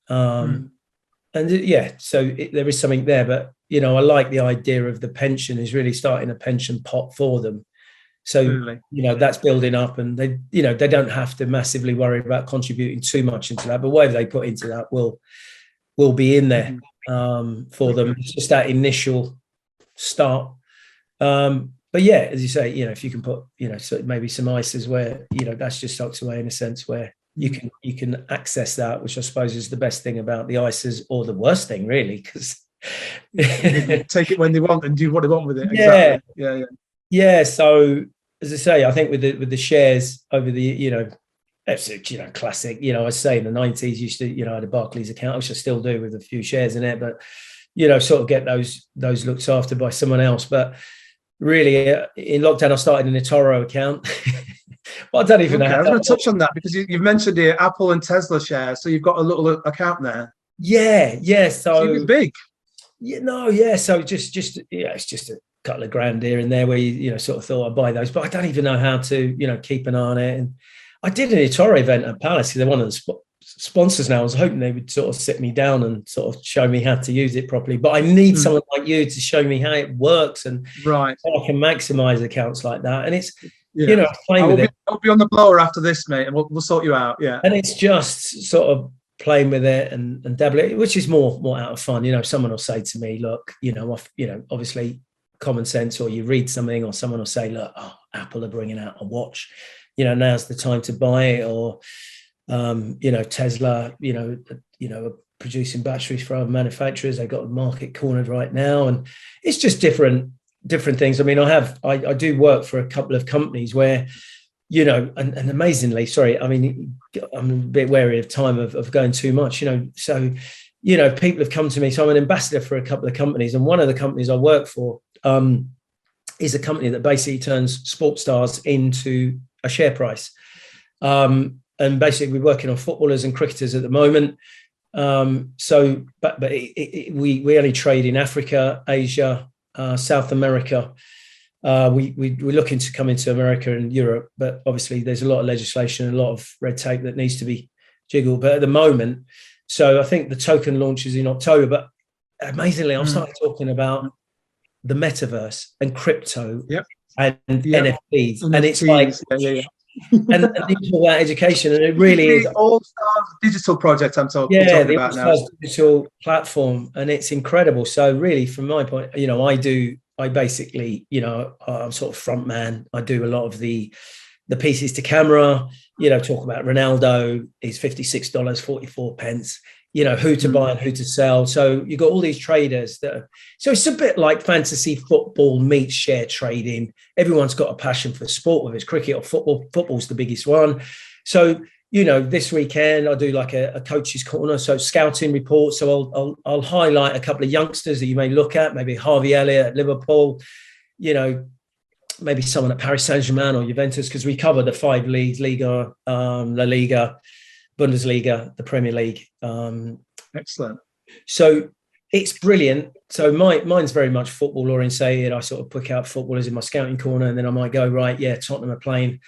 And there is something there, but I like the idea of the pension is really starting a pension pot for them. So, that's building up, and they don't have to massively worry about contributing too much into that, but whatever they put into that will be in there for them. It's just that initial start. But yeah, as you say, if you can put, so maybe some ISAs where, that's just tucked away in a sense where you can access that, which I suppose is the best thing about the ISAs, or the worst thing really, because take it when they want and do what they want with it. Yeah. Exactly. Yeah. So as I say, I think with the shares over the, it's classic. I was saying in the 90s, used to, I had a Barclays account, which I still do with a few shares in it, but sort of get those looked after by someone else. But really, in lockdown, I started an eToro account. But I don't even know. I was going to touch on that because you've mentioned here Apple and Tesla shares, so you've got a little account there. Yeah. So it's big. So just it's just a couple of grand here and there where you sort of thought I'd buy those, but I don't even know how to keep an eye on it. And I did an eToro event at Palace. They're one of the sponsors now. I was hoping they would sort of sit me down and sort of show me how to use it properly, but I need someone like you to show me how it works and how I can maximize accounts like that. And it's playing with it. I'll be on the blower after this, mate, and we'll sort you out. Yeah. And it's just sort of playing with it and dabbling, which is more out of fun. Someone will say to me, look, obviously common sense, or you read something, or someone will say, look, Apple are bringing out a watch, now's the time to buy it, or Tesla, are producing batteries for other manufacturers. They've got the market cornered right now, and it's just different things. I mean, I do work for a couple of companies where, and amazingly, sorry, I mean, I'm a bit wary of time of going too much, so, people have come to me. So I'm an ambassador for a couple of companies, and one of the companies I work for is a company that basically turns sports stars into a share price. And basically we're working on footballers and cricketers at the moment. We only trade in Africa, Asia, South America. We're looking to come into America and Europe, but obviously there's a lot of legislation, a lot of red tape that needs to be jiggled. But at the moment, so I think the token launches in October, but amazingly, I'm starting talking about the metaverse and crypto and NFTs. And it's like, and all that education, and it really is all-star digital project I'm talking about now. Digital platform, and it's incredible. So really, from my point, I basically, I'm sort of front man. I do a lot of the pieces to camera, talk about Ronaldo, he's $56.44, who to buy and who to sell. So you've got all these traders so it's a bit like fantasy football meets share trading. Everyone's got a passion for sport, whether it's cricket or football. Football's the biggest one. So, this weekend I do like a coach's corner, so scouting reports. So I'll highlight a couple of youngsters that you may look at, maybe Harvey Elliott at Liverpool, maybe someone at Paris Saint-Germain or Juventus, because we cover the 5 leagues, Liga, La Liga, Bundesliga, the Premier League. Excellent. So it's brilliant. So mine's very much football orientated. I sort of pick out footballers in my scouting corner, and then I might go, Tottenham are playing,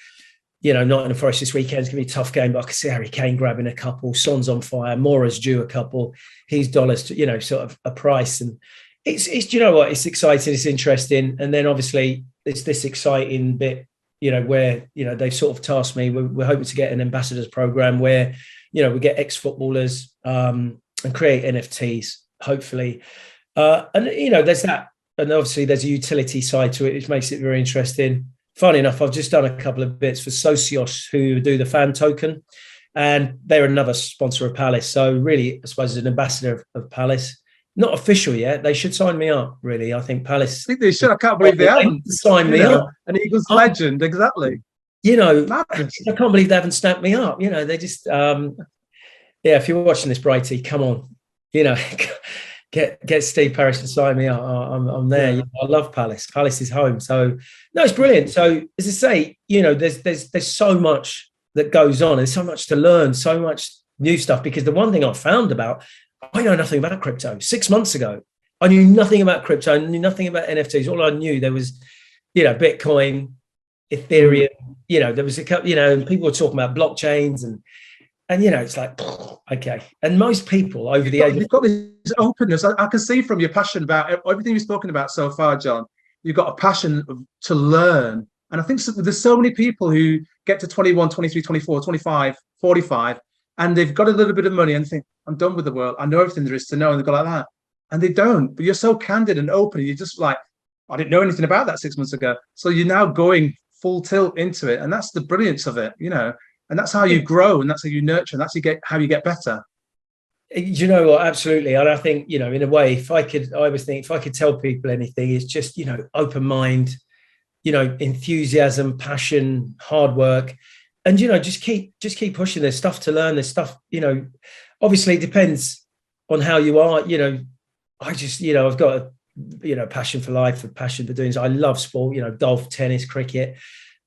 Nottingham Forest this weekend. It's going to be a tough game, but I can see Harry Kane grabbing a couple. Son's on fire. Mora's due a couple. He's dollars to, sort of a price. And it's do you know what? It's exciting. It's interesting. And then obviously it's this exciting bit, where, they've sort of tasked me. We're hoping to get an ambassadors program where, we get ex-footballers and create NFTs, hopefully. And, there's that. And obviously there's a utility side to it, which makes it very interesting. Funny enough, I've just done a couple of bits for Socios, who do the fan token, and they're another sponsor of Palace. So really, I suppose, as an ambassador of Palace, not official yet. They should sign me up, really. I think Palace... I think they should. I can't believe they haven't. Signed me up. An Eagles legend, exactly. Madness. I can't believe they haven't snapped me up. They just... if you're watching this, Brighty, come on. Get Steve Parish to sign me up. I'm there. Yeah. I love Palace. Palace is home. So, no, it's brilliant. So, as I say, there's so much that goes on. There's so much to learn, so much new stuff. Because the one thing I found about... I know nothing about crypto. 6 months ago, I knew nothing about crypto. I knew nothing about NFTs. All I knew, there was, Bitcoin, Ethereum. There was a couple, and people were talking about blockchains, and And, it's like, okay. And most people over the age... You've got this openness. I can see from your passion about everything you've spoken about so far, John. You've got a passion to learn. And I think there's so many people who get to 21, 23, 24, 25, 45, and they've got a little bit of money and think, I'm done with the world. I know everything there is to know. And they go like that. And they don't. But you're so candid and open. You're just like, I didn't know anything about that 6 months ago. So you're now going full tilt into it. And that's the brilliance of it, And that's how you grow, and that's how you nurture, and that's how you get better. You know what? Absolutely. And I think, in a way, if I could tell people anything, it's just, open mind, enthusiasm, passion, hard work, and, just keep pushing. There's stuff to learn. There's stuff, obviously it depends on how you are. I just, I've got a passion for life, a passion for doing this. I love sport, golf, tennis, cricket.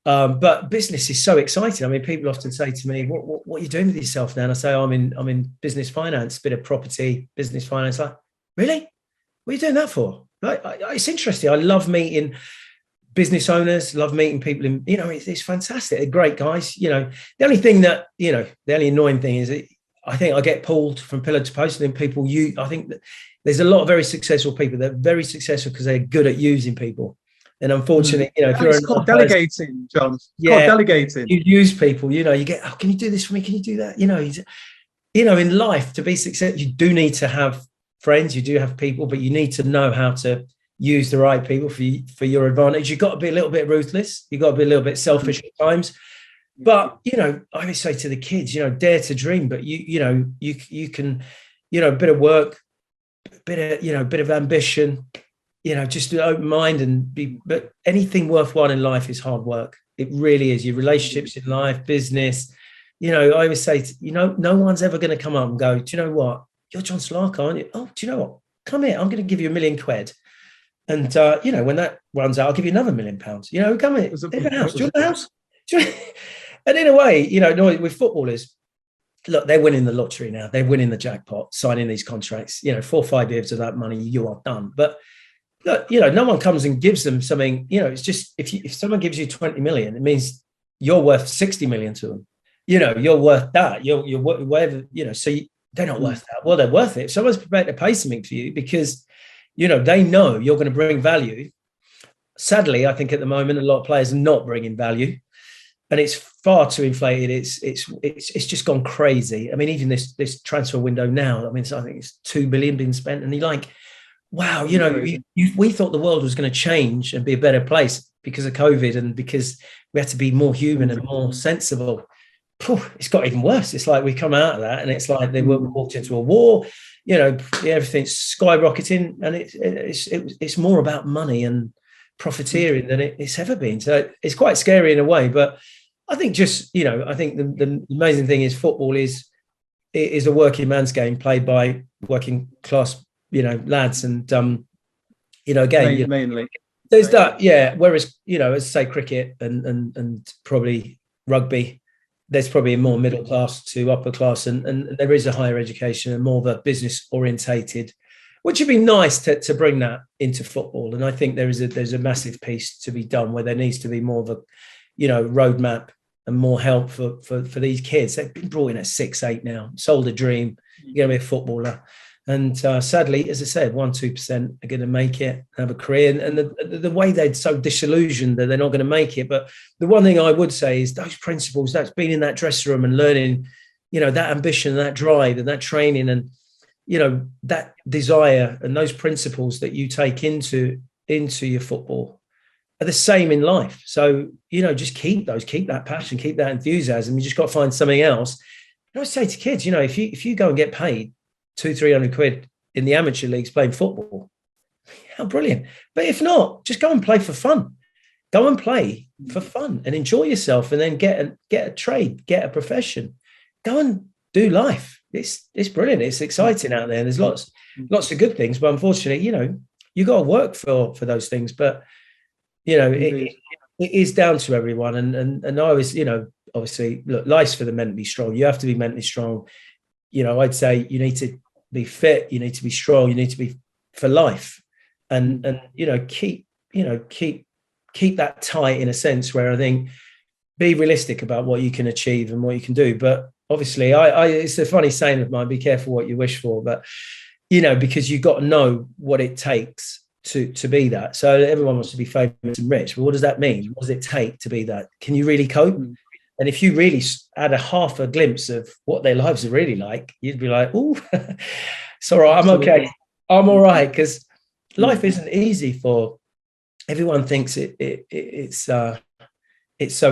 But business is so exciting. I mean, people often say to me, what are you doing with yourself now? And I say, I'm in business finance, bit of property, business finance. Like, really? What are you doing that for? Like, it's interesting. I love meeting business owners, love meeting people in, it's fantastic. They're great guys. The only thing that, the only annoying thing is that I think I get pulled from pillar to post, and then I think that there's a lot of very successsusual people that are very successful because they're good at using people. And unfortunately, if you're called delegating, John. It's called delegating. You use people, you get, oh, can you do this for me? Can you do that? In life, to be successful, you do need to have friends, you do have people, but you need to know how to use the right people for your advantage. You've got to be a little bit ruthless. You've got to be a little bit selfish at times. But, I always say to the kids, dare to dream, but you can, a bit of work, bit of ambition, just an open mind but anything worthwhile in life is hard work. It really is. Your relationships in life, business, I always say, no one's ever going to come up and go, do you know what? You're John Salako, aren't you? Oh, do you know what? Come here. I'm going to give you £1 million. And, when that runs out, I'll give you another £1 million. Come here. Leave the house. Do you want the house? And in a way, with footballers, look, they're winning the lottery now. They're winning the jackpot, signing these contracts. 4 or 5 years of that money, you are done. But no one comes and gives them something. It's just if someone gives you 20 million, it means you're worth 60 million to them. You're worth that. You're whatever. So they're not worth that. Well, they're worth it. If someone's prepared to pay something for you because they know you're going to bring value. Sadly, I think at the moment a lot of players are not bringing value, and it's far too inflated. It's just gone crazy. I mean, even this transfer window now. I mean, I think it's 2 billion being spent, and you're like, wow, we thought the world was going to change and be a better place because of COVID and because we had to be more human and more sensible. It's got even worse. It's like we come out of that and it's like we walked into a war, everything's skyrocketing, and it's more about money and profiteering than it's ever been. So it's quite scary in a way. But I think I think the amazing thing is football is a working man's game played by working class lads, and again, mainly there's that, whereas as say cricket and probably rugby, there's probably a more middle class to upper class, and there is a higher education and more of a business orientated, which would be nice to bring that into football. And I think there's a massive piece to be done where there needs to be more of a roadmap and more help for these kids. They've been brought in at 6, 8 now, sold a dream, you're going to be a footballer. And sadly, as I said, 1-2% are going to make it, have a career. And the way they're so disillusioned that they're not going to make it. But the one thing I would say is those principles, that's been in that dressing room and learning, that ambition, that drive and that training and, that desire and those principles that you take into your football are the same in life. So, just keep that passion, keep that enthusiasm. You just got to find something else. And I say to kids, if you go and get paid 200-300 quid in the amateur leagues playing football, how brilliant. But if not, just go and play for fun. Go and play for fun and enjoy yourself, and then get a trade, get a profession. Go and do life. It's brilliant. It's exciting out there. There's lots of good things, but unfortunately, you got to work for those things. But it is down to everyone. And I always, obviously, look, life's for the mentally strong. You have to be mentally strong. I'd say you need to be fit, you need to be strong, you need to be for life, and keep that tight in a sense where I think be realistic about what you can achieve and what you can do, but obviously, I it's a funny saying of mine, be careful what you wish for, but, because you've got to know what it takes to be that. So everyone wants to be famous and rich, but what does that mean? What does it take to be that? Can you really cope? And if you really had a half a glimpse of what their lives are really like, you'd be like, oh, it's all right, I'm okay. I'm all right, because life isn't easy for everyone. Thinks it's so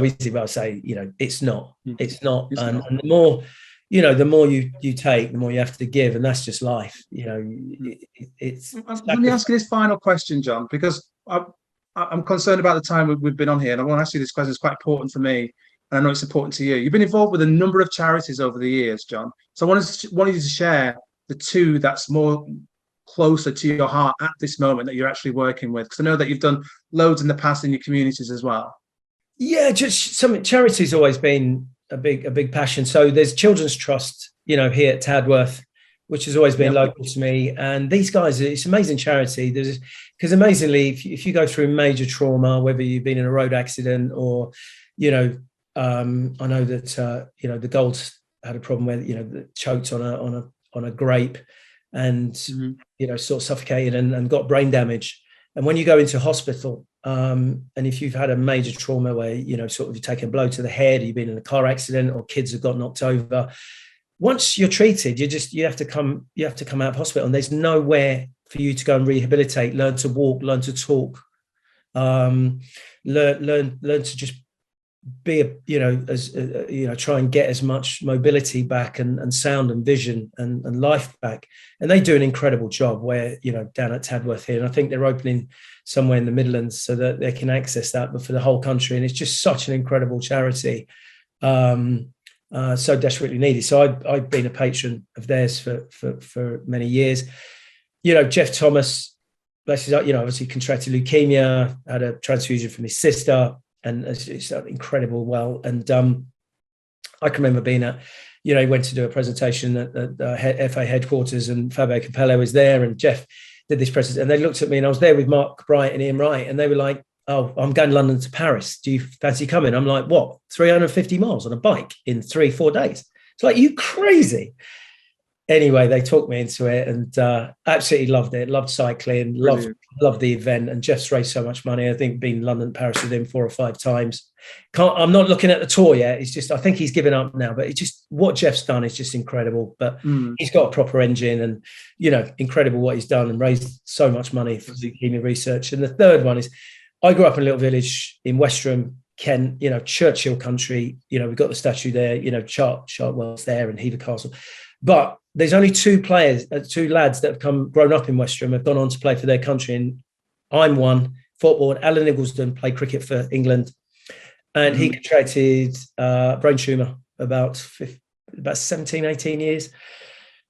easy, but I say, it's not. It's not. And the more, the more you take, the more you have to give, and that's just life. It's. Let me ask you this final question, John, because I'm concerned about the time we've been on here, and I want to ask you this question. It's quite important for me, and I know it's important to you. You've been involved with a number of charities over the years, John. So I wanted you to share the two that's more closer to your heart at this moment that you're actually working with, because I know that you've done loads in the past in your communities as well. Yeah, just some charity's always been a big passion. So there's Children's Trust, here at Tadworth, which has always been local to me. And these guys, it's amazing charity. Because amazingly, if you go through major trauma, whether you've been in a road accident or, I know that the Golds had a problem where choked on a grape and sort of suffocated and got brain damage. And when you go into hospital, and if you've had a major trauma where sort of you take a blow to the head, or you've been in a car accident, or kids have got knocked over, once you're treated, you have to come out of hospital, and there's nowhere for you to go and rehabilitate, learn to walk, learn to talk, learn to just be try and get as much mobility back and sound and vision and life back. And they do an incredible job where down at Tadworth here, and I think they're opening somewhere in the Midlands so that they can access that, but for the whole country. And it's just such an incredible charity, so desperately needed. So I've been a patron of theirs for many years. Jeff Thomas, obviously contracted leukemia, had a transfusion from his sister, and it's incredible. Well, and I can remember being at, he went to do a presentation at the FA headquarters, and Fabio Capello was there, and Jeff did this presentation, and they looked at me, and I was there with Mark Bright and Ian Wright, and they were like, "Oh, I'm going to London to Paris. Do you fancy coming?" I'm like, "What? 350 miles on a bike in 3-4 days?" It's like, you crazy. Anyway, they talked me into it, and absolutely loved it. Loved cycling, loved the event, and Jeff's raised so much money. I think been London, Paris with him 4 or 5 times. I'm not looking at the tour yet. It's just, I think he's given up now, but it's just what Jeff's done is just incredible. But he's got a proper engine, and incredible what he's done, and raised so much money for leukemia research. And the third one is, I grew up in a little village in Westerham, Kent, Churchill country. We've got the statue there, Chartwell's there, and Hever Castle. But there's only 2 lads that have grown up in Westerham, have gone on to play for their country. And I'm one, football. Alan Eggleston played cricket for England. And he contracted brain tumour about 17, 18 years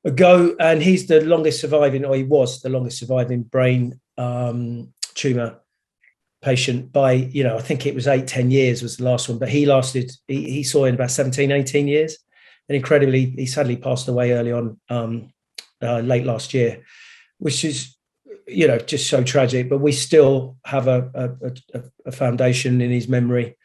ago. And he's the longest surviving, or he was the longest surviving brain tumour patient by, I think it was 8-10 years was the last one. But he saw in about 17, 18 years. And incredibly, he sadly passed away early on, late last year, which is, just so tragic. But we still have a foundation in his memory.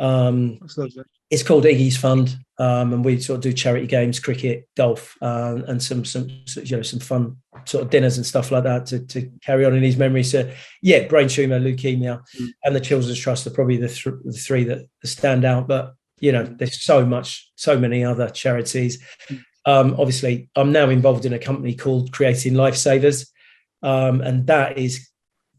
It's called Iggy's Fund, and we sort of do charity games, cricket, golf, and some fun sort of dinners and stuff like that to carry on in his memory. So, yeah, brain tumour, leukemia, and the Children's Trust are probably the 3 that stand out. But there's so many other charities. Obviously, I'm now involved in a company called Creating Lifesavers, and that is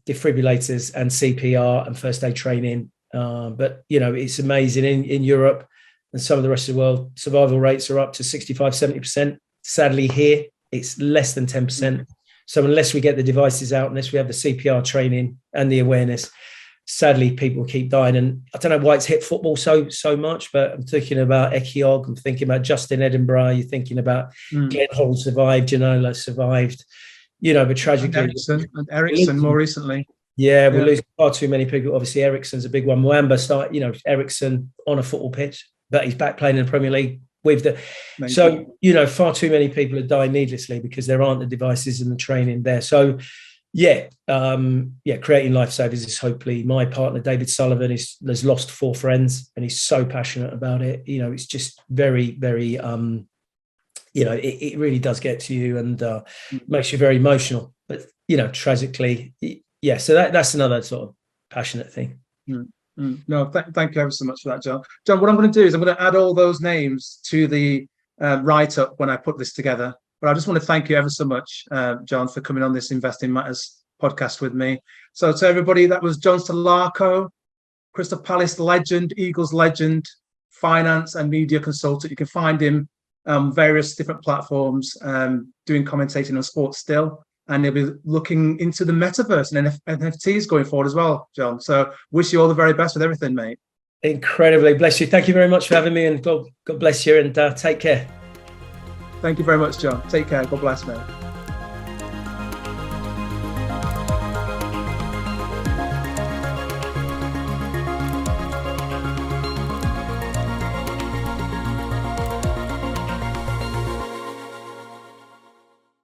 defibrillators and CPR and first aid training. But it's amazing in Europe and some of the rest of the world. Survival rates are up to 65-70%. Sadly, here it's less than 10%. So unless we get the devices out, unless we have the CPR training and the awareness, sadly, people keep dying. And I don't know why it's hit football so much, but I'm thinking about Ekiog, I'm thinking about Justin Edinburgh, you're thinking about Glenn Hall survived, survived, but tragically. And Ericsson more recently. Yeah, we're losing far too many people. Obviously, Ericsson's a big one. Mwamba started, Ericsson on a football pitch, but he's back playing in the Premier League with the. Amazing. So, far too many people are dying needlessly because there aren't the devices and the training there. So, Creating Life Savers is hopefully my partner, David Sullivan, has lost 4 friends and he's so passionate about it. It's just very, very, it really does get to you and makes you very emotional. But, tragically, so that's another sort of passionate thing. No, thank you ever so much for that, John. John, what I'm going to do is I'm going to add all those names to the write-up when I put this together. But I just want to thank you ever so much, John, for coming on this Investing Matters podcast with me. So to everybody, that was John Salako, Crystal Palace legend, Eagles legend, finance and media consultant. You can find him various different platforms, doing commentating on sports still. And he'll be looking into the metaverse and NFTs going forward as well, John. So wish you all the very best with everything, mate. Incredibly. Bless you. Thank you very much for having me, and God bless you, and take care. Thank you very much, John. Take care. God bless, mate.